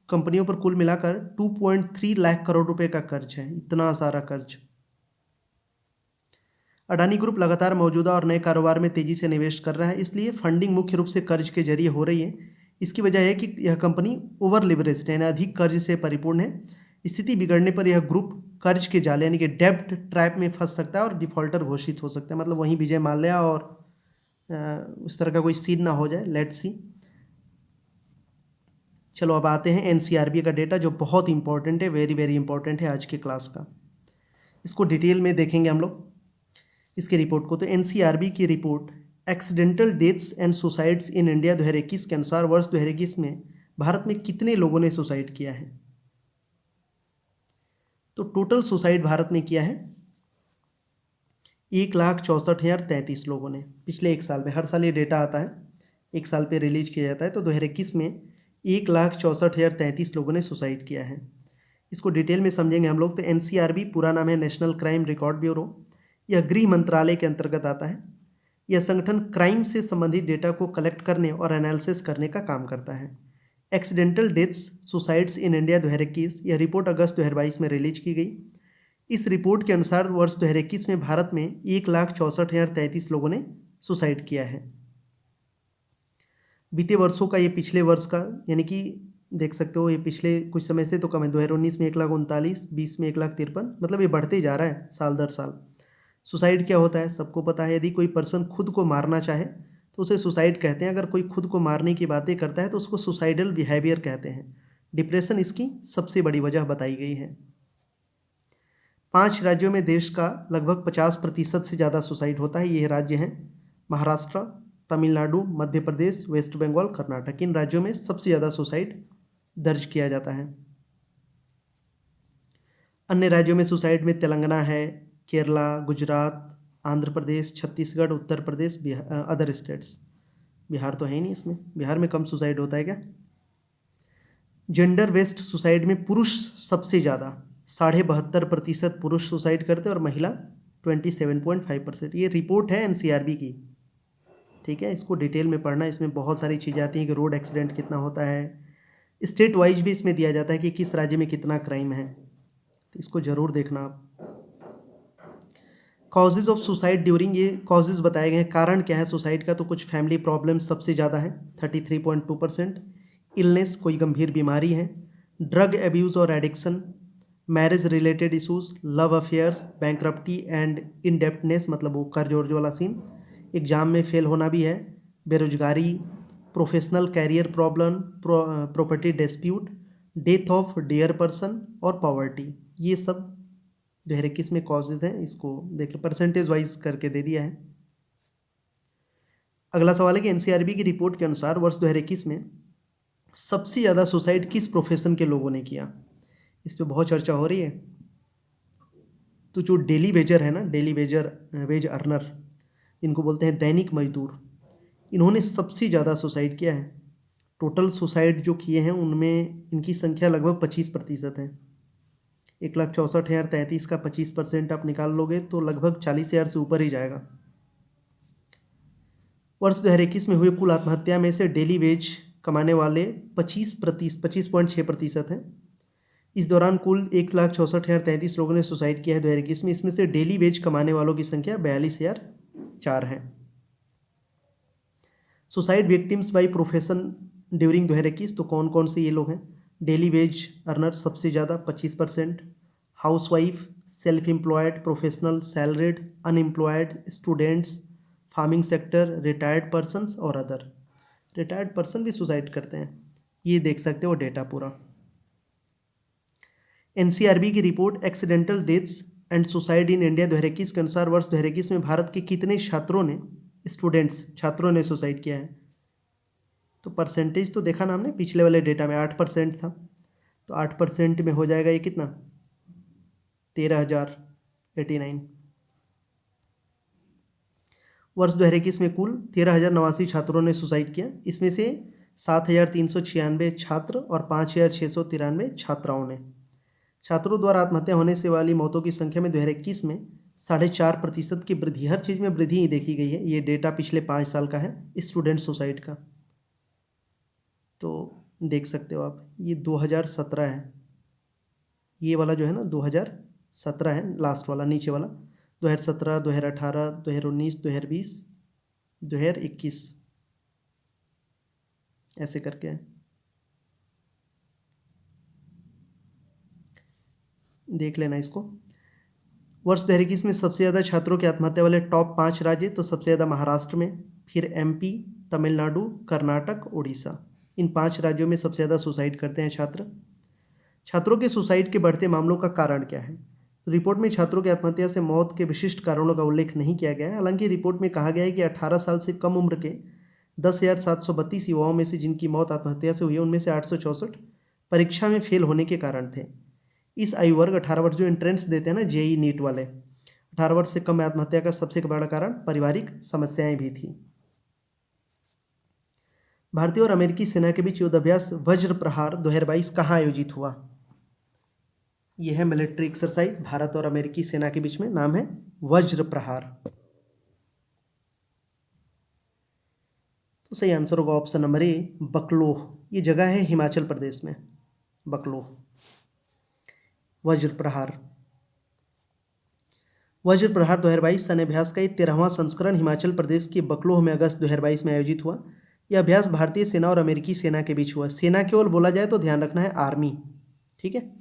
कंपनियों पर कुल मिलाकर 2.3 लाख करोड़ रुपए का कर्ज है, इतना सारा कर्ज। अडानी ग्रुप लगातार मौजूदा और नए कारोबार में तेजी से निवेश कर रहा है, इसलिए फंडिंग मुख्य रूप से कर्ज के जरिए हो रही है। इसकी वजह है कि यह कंपनी ओवर लिवरेज्ड यानी अधिक कर्ज से परिपूर्ण है। स्थिति बिगड़ने पर यह ग्रुप कर्ज के जाल यानी कि डेब्ट ट्रैप में फंस सकता है और डिफॉल्टर घोषित हो सकता है। मतलब वहीं विजय माल्या और उस तरह का कोई सीन ना हो जाए। Let's see. चलो अब आते हैं एनसीआरबी का डेटा, जो बहुत इंपॉर्टेंट है, वेरी वेरी इंपॉर्टेंट है आज के क्लास का। इसको डिटेल में देखेंगे हम लोग इसकी रिपोर्ट को। तो एनसीआरबी की report accidental deaths and suicides in India 2021 के अनुसार वर्ष 2021 में भारत में कितने लोगों ने सुसाइड किया है। तो टोटल सुसाइड भारत में किया है 1,64,033 लोगों ने पिछले एक साल में। हर साल ये डेटा आता है, एक साल पे रिलीज किया जाता है। तो 2021 में 1,64,033 लोगों ने सुसाइड किया है। इसको डिटेल में समझेंगे हम लोग। तो एनसीआरबी पूरा नाम है नेशनल क्राइम रिकॉर्ड ब्यूरो। यह गृह मंत्रालय के अंतर्गत आता है। यह संगठन क्राइम से संबंधित डेटा को कलेक्ट करने और एनालिसिस करने का काम करता है। Accidental deaths suicides in India 2021, यह रिपोर्ट अगस्त 2022 में रिलीज की गई। इस रिपोर्ट के अनुसार वर्ष 2021 में भारत में 1,64,033 लोगों ने सुसाइड किया है। बीते वर्षों का ये पिछले वर्ष का, यानी कि देख सकते हो ये पिछले कुछ समय से तो कम है। 2019 में 1,39,000, 20 में 1,53,000, मतलब ये बढ़ते ही जा रहा है साल दर साल। सुसाइड क्या होता है सबको पता है। यदि कोई पर्सन खुद को मारना चाहे तो उसे सुसाइड कहते हैं। अगर कोई खुद को मारने की बातें करता है तो उसको सुसाइडल बिहेवियर कहते हैं। डिप्रेशन इसकी सबसे बड़ी वजह बताई गई है। 5 राज्यों में देश का लगभग 50% से ज़्यादा सुसाइड होता है। ये राज्य हैं महाराष्ट्र, तमिलनाडु, मध्य प्रदेश, वेस्ट बंगाल, कर्नाटक। इन राज्यों में सबसे ज़्यादा सुसाइड दर्ज किया जाता है। अन्य राज्यों में सुसाइड में तेलंगाना है, केरला, गुजरात, आंध्र प्रदेश, छत्तीसगढ़, उत्तर प्रदेश, अदर स्टेट्स। बिहार तो है ही नहीं इसमें, बिहार में कम सुसाइड होता है क्या। जेंडर बेस्ड सुसाइड में पुरुष सबसे ज़्यादा 72.5% पुरुष सुसाइड करते हैं और महिला 27.5%। ये रिपोर्ट है एनसीआरबी की, ठीक है। इसको डिटेल में पढ़ना, इसमें बहुत सारी चीज़ें आती हैं कि रोड एक्सीडेंट कितना होता है। स्टेट वाइज भी इसमें दिया जाता है कि किस राज्य में कितना क्राइम है। तो इसको ज़रूर देखना आप। कॉजेज़ ऑफ सुसाइड ड्यूरिंग, ये कॉजेज़ बताए गए हैं, कारण क्या है सुसाइड का, तो कुछ फैमिली प्रॉब्लम सबसे ज़्यादा है 33.2%, इलनेस कोई गंभीर बीमारी है, ड्रग एब्यूज़ और addiction, marriage related issues, love affairs, bankruptcy and indebtedness मतलब वो कर्ज वर्ज वाला सीन, एग्ज़ाम में फेल होना भी है, बेरोजगारी, professional career problem, property dispute, death of dear person और पॉवर्टी, ये सब 2021 में कॉजेज हैं। इसको देख लो, परसेंटेज वाइज करके दे दिया है। अगला सवाल है कि एनसीआरबी की रिपोर्ट के अनुसार वर्ष 2021 में सबसे ज़्यादा सुसाइड किस प्रोफेशन के लोगों ने किया, इस पर बहुत चर्चा हो रही है। तो जो डेली वेजर है ना, डेली वेजर वेज अर्नर, इनको बोलते हैं दैनिक मजदूर, इन्होंने सबसे ज़्यादा सुसाइड किया है। टोटल सुसाइड जो किए हैं उनमें इनकी संख्या लगभग 25% है। 1,64,033 का 25% आप निकाल लोगे तो लगभग 40,000 से ऊपर ही जाएगा। वर्ष 2021 में हुए कुल आत्महत्या में से डेली वेज कमाने वाले 25.6% हैं। इस दौरान कुल 1,64,033 लोगों ने सुसाइड किया है 2021 में। इसमें से डेली वेज कमाने वालों की संख्या 42,004 है। Suicide victims by profession during 2021, तो कौन कौन से ये लोग हैं। डेली वेज अर्नर सबसे ज़्यादा 25%, housewife, self employed, professional, salaried, unemployed, students, farming sector, retired persons और अदर। रिटायर्ड पर्सन भी सुसाइड करते हैं, ये देख सकते हो डेटा पूरा। एनसीआरबी की report accidental deaths and suicide in India 2021 के अनुसार वर्ष 2021 में भारत के कितने छात्रों ने, स्टूडेंट्स छात्रों ने सुसाइड किया है। तो परसेंटेज तो देखा ना हमने पिछले वाले डेटा में 8% था, तो 8% में हो जाएगा ये कितना, 13,089। वर्ष 2021 में कुल 13,089 छात्रों ने सुसाइड किया। इसमें से 7,396 छात्र और 5,693 छात्राओं ने। छात्रों द्वारा आत्महत्या होने से वाली मौतों की संख्या में 2021 में 4.5% की वृद्धि, हर चीज़ में वृद्धि ही देखी गई है। ये डेटा पिछले 5 साल का है स्टूडेंट सुसाइड का, तो देख सकते हो आप। ये 2017 है, ये वाला जो है ना 2017 है, लास्ट वाला नीचे वाला 2017, 2018, 2019, 2020, 2021 ऐसे करके है। देख लेना इसको। वर्ष 2021 में सबसे ज़्यादा छात्रों की आत्महत्या वाले टॉप 5 राज्य, तो सबसे ज़्यादा महाराष्ट्र में, फिर एमपी, तमिलनाडु, कर्नाटक, उड़ीसा। इन 5 राज्यों में सबसे ज़्यादा सुसाइड करते हैं छात्र। छात्रों के सुसाइड के बढ़ते मामलों का कारण क्या है। रिपोर्ट में छात्रों की आत्महत्या से मौत के विशिष्ट कारणों का उल्लेख नहीं किया गया है। हालांकि रिपोर्ट में कहा गया है कि 18 साल से कम उम्र के 10,732 युवाओं में से जिनकी मौत आत्महत्या से हुई है, उनमें से 864 परीक्षा में फेल होने के कारण थे। इस आयु वर्ग 18 वर्ष जो एंट्रेंस देते हैं ना जेई नीट वाले, 18 वर्ष से कम आत्महत्या का सबसे बड़ा कारण पारिवारिक समस्याएं भी थी। भारतीय और अमेरिकी सेना के बीच युद्धाभ्यास वज्र प्रहार 2022 कहाँ आयोजित हुआ। यह है मिलिट्री एक्सरसाइज भारत और अमेरिकी सेना के बीच में, नाम है वज्र प्रहार। तो सही आंसर होगा ऑप्शन नंबर ए, बकलोह। ये जगह है हिमाचल प्रदेश में, बकलोह। वज्र प्रहार 2022 सैन्य अभ्यास का 13वां संस्करण हिमाचल प्रदेश के बकलोह में अगस्त 2022 में आयोजित हुआ। यह अभ्यास भारतीय सेना और अमेरिकी सेना के बीच हुआ। सेना केवल बोला जाए तो ध्यान रखना है आर्मी, ठीक है।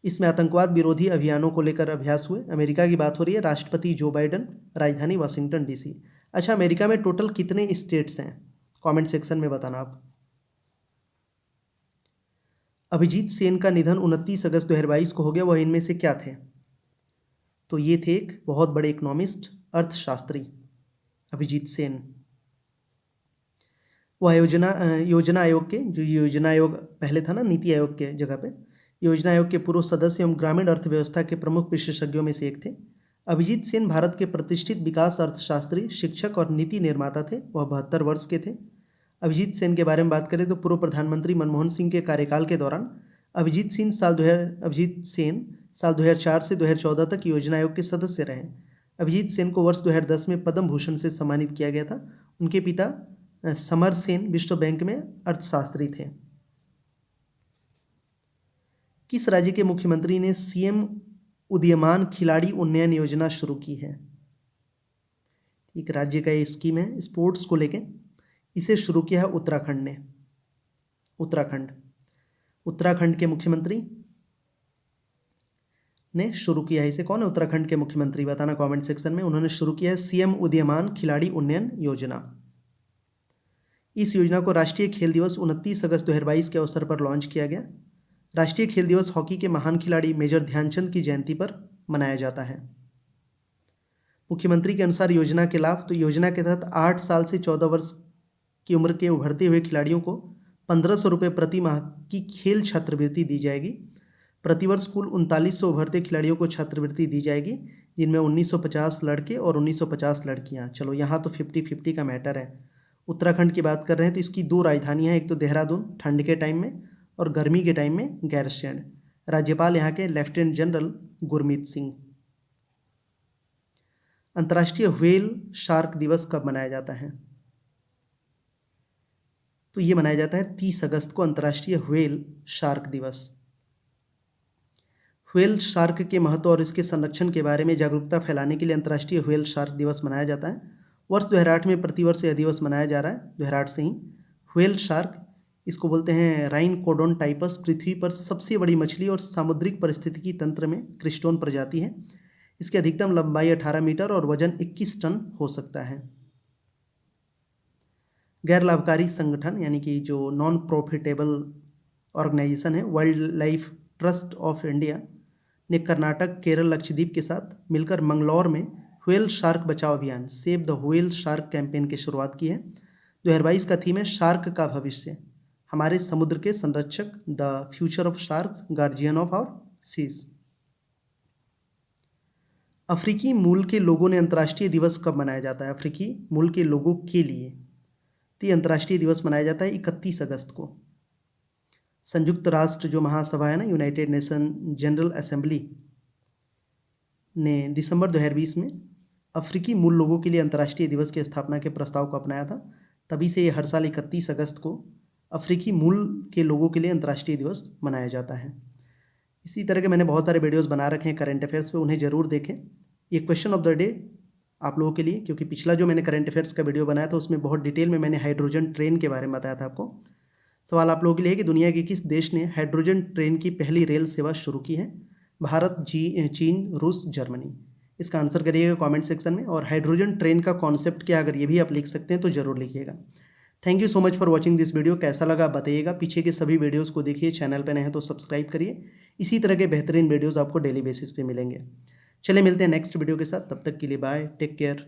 इसमें आतंकवाद विरोधी अभियानों को लेकर अभ्यास हुए। अमेरिका की बात हो रही है, राष्ट्रपति जो बाइडन, राजधानी वाशिंगटन डीसी। अच्छा, अमेरिका में टोटल कितने स्टेट्स हैं, कमेंट सेक्शन में बताना आप। अभिजीत सेन का निधन 29 अगस्त 2022 को हो गया, वह इनमें से क्या थे। तो ये थे एक बहुत बड़े इकोनॉमिस्ट, अर्थशास्त्री अभिजीत सेन। वह योजना आयोग के, जो योजना आयोग पहले था ना नीति आयोग के जगह पे, योजना आयोग के पूर्व सदस्य एवं ग्रामीण अर्थव्यवस्था के प्रमुख विशेषज्ञों में से एक थे। अभिजीत सेन भारत के प्रतिष्ठित विकास अर्थशास्त्री, शिक्षक और नीति निर्माता थे। वह 72 वर्ष के थे। अभिजीत सेन के बारे में बात करें तो पूर्व प्रधानमंत्री मनमोहन सिंह के कार्यकाल के दौरान अभिजीत सेन साल 2004 से 2014 तक योजना आयोग के सदस्य रहे। अभिजीत सेन को वर्ष 2010 में पद्म भूषण से सम्मानित किया गया था। उनके पिता समर सेन विश्व बैंक में अर्थशास्त्री थे। किस राज्य के मुख्यमंत्री ने सीएम उदीयमान खिलाड़ी उन्नयन योजना शुरू की है? एक राज्य का ये स्कीम है स्पोर्ट्स को लेके, इसे शुरू किया है उत्तराखंड ने। उत्तराखंड के मुख्यमंत्री ने शुरू किया है इसे। कौन है उत्तराखंड के मुख्यमंत्री, बताना कमेंट सेक्शन में। उन्होंने शुरू किया है सीएम उदीयमान खिलाड़ी उन्नयन योजना। इस योजना को राष्ट्रीय खेल दिवस 29 अगस्त 2022 के अवसर पर लॉन्च किया गया। राष्ट्रीय खेल दिवस हॉकी के महान खिलाड़ी मेजर ध्यानचंद की जयंती पर मनाया जाता है। मुख्यमंत्री के अनुसार योजना के लाभ, तो योजना के तहत 8 साल से 14 वर्ष की उम्र के उभरते हुए खिलाड़ियों को 1500 रुपये प्रति माह की खेल छात्रवृत्ति दी जाएगी। प्रतिवर्ष कुल 3900 उभरते खिलाड़ियों को छात्रवृत्ति दी जाएगी, जिनमें 1950 लड़के और 1950 लड़कियां। चलो यहाँ तो 50-50 का मैटर है। उत्तराखंड की बात कर रहे हैं तो इसकी 2 राजधानियाँ हैं, एक तो देहरादून ठंड के टाइम में और गर्मी के टाइम में गैरसैंण। राज्यपाल यहाँ के लेफ्टिनेंट जनरल गुरमीत सिंह। अंतर्राष्ट्रीय व्हेल शार्क दिवस कब मनाया जाता है? तो ये मनाया जाता है 30 अगस्त को, अंतर्राष्ट्रीय व्हेल शार्क दिवस। व्हेल शार्क के महत्व और इसके संरक्षण के बारे में जागरूकता फैलाने के लिए अंतर्राष्ट्रीय व्हेल शार्क दिवस मनाया जाता है। वर्ष 2008 में प्रतिवर्ष यह दिवस मनाया जा रहा है, 2008 से ही। व्हेल शार्क, इसको बोलते हैं राइनकोडोन टाइपस, पृथ्वी पर सबसे बड़ी मछली और सामुद्रिक पारिस्थितिकी तंत्र में क्रिस्टोन प्रजाति है। इसकी अधिकतम लंबाई 18 मीटर और वजन 21 टन हो सकता है। गैर लाभकारी संगठन यानी कि जो नॉन प्रॉफिटेबल ऑर्गेनाइजेशन है, wild life trust of India ने कर्नाटक, केरल, लक्षद्वीप के साथ मिलकर मंगलौर में व्हेल शार्क बचाओ अभियान save the whale shark campaign की शुरुआत की है। 2022 का थीम है शार्क का भविष्य, हमारे समुद्र के संरक्षक, the future of sharks, guardian of our seas. अफ्रीकी मूल के लोगों ने अंतर्राष्ट्रीय दिवस कब मनाया जाता है? अफ्रीकी मूल के लोगों के लिए तो ये अंतर्राष्ट्रीय दिवस मनाया जाता है 31 अगस्त को। संयुक्त राष्ट्र जो महासभा है ना, यूनाइटेड नेशन जनरल असेंबली ने दिसंबर 2020 में अफ्रीकी मूल लोगों के लिए अंतर्राष्ट्रीय दिवस की स्थापना के प्रस्ताव को अपनाया था। तभी से ये हर साल 31 अगस्त को अफ्रीकी मूल के लोगों के लिए अंतर्राष्ट्रीय दिवस मनाया जाता है। इसी तरह के मैंने बहुत सारे वीडियोस बना रखे हैं करंट अफेयर्स पे, उन्हें ज़रूर देखें। ये क्वेश्चन ऑफ द डे आप लोगों के लिए, क्योंकि पिछला जो मैंने करंट अफेयर्स का वीडियो बनाया था उसमें बहुत डिटेल में मैंने हाइड्रोजन ट्रेन के बारे में बताया था आपको। सवाल आप लोगों के लिए है कि दुनिया के किस देश ने हाइड्रोजन ट्रेन की पहली रेल सेवा शुरू की है? भारत, चीन, रूस, जर्मनी। इसका आंसर करिएगा कमेंट सेक्शन में। और हाइड्रोजन ट्रेन का कॉन्सेप्ट क्या, अगर ये भी आप लिख सकते हैं तो ज़रूर लिखिएगा। Thank you so much for watching this video. कैसा लगा बताइएगा। पीछे के सभी वीडियोज़ को देखिए, चैनल पर नए हैं तो सब्सक्राइब करिए। इसी तरह के बेहतरीन वीडियोज़ आपको डेली बेसिस पे मिलेंगे। चलिए मिलते हैं नेक्स्ट वीडियो के साथ, तब तक के लिए बाय, टेक केयर।